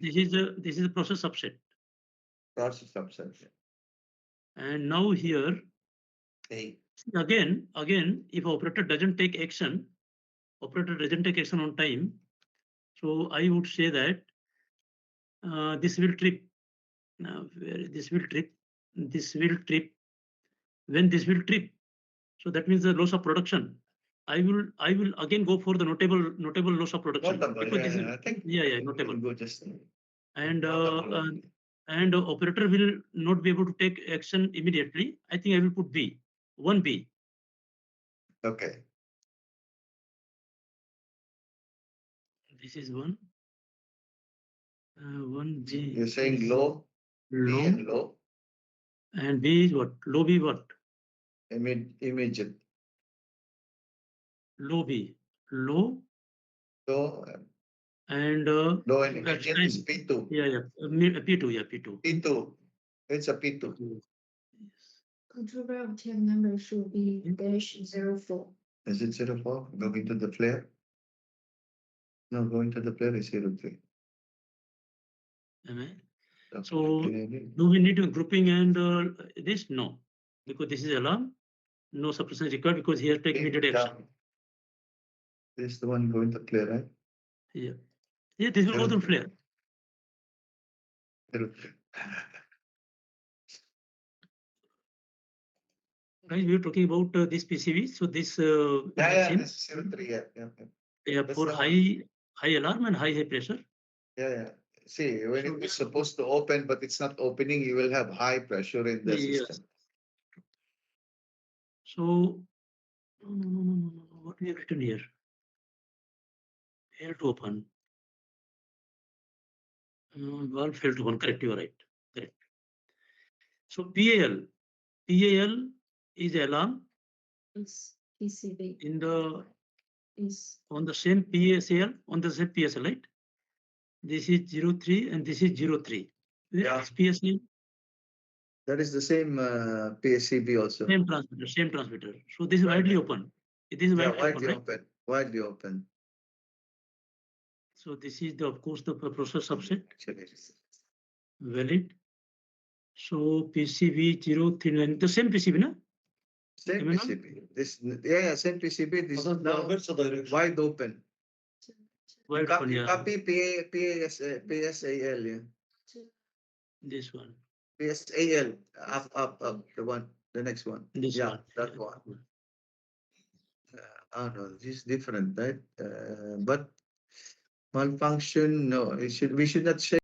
this is a process subset. Process subset. And now here, A. again, if operator doesn't take action on time, so I would say that this will trip. Now, this will trip. This will trip. When this will trip, so that means the loss of production. I will again go for the notable loss of production. Notable, Because this yeah, is, I think notable. we'll go just And notable. and operator will not be able to take action immediately. I think I will put B, 1B. Okay. This is one. 1B. You're saying low, B Low. and low, And B is what? Low B what? immediate. Low B. Low Low, and low and immediate is P2. Yeah. P2, yeah, P2. P2. It's a P2. Yes. Control valve tag number should be -04. Is it 04? Going to the flare? No, going to the flare is 03. Am I? Okay. So do we need a grouping and this? No, because this is alarm. No suppression is required because he has taken immediate action. This is the one going to flare, right? Yeah. Yeah, this will go to flare. 03. Guys, we were talking about this PCB. So this Yeah, this is 03. Yeah, That's for the high alarm and high pressure. Yeah. See, when So it is supposed to open, but it's not opening, you will have high pressure in the Yes. system. So no. What we have written here? Fail to open. Valve failed to open. Correct, you are right. Correct. So PAL is alarm Is PCB in the is on the same PSL, right? This is 03 and this is 03. Yeah. This PSL, That is the same PSCB also. same transmitter. So this is widely open. It is widely open, right? open. Widely open. So this is of course the process subset. Actually, Valid. So PCB 039, the same PCB, no? same Am I not? PCB. Same PCB. This is now wide open. Wide Copy, open, yeah. copy PSAL, yeah. This one. PSAL, up, the next one. This Yeah, one. that one. I don't know, this is different, right? But malfunction, no, we should not say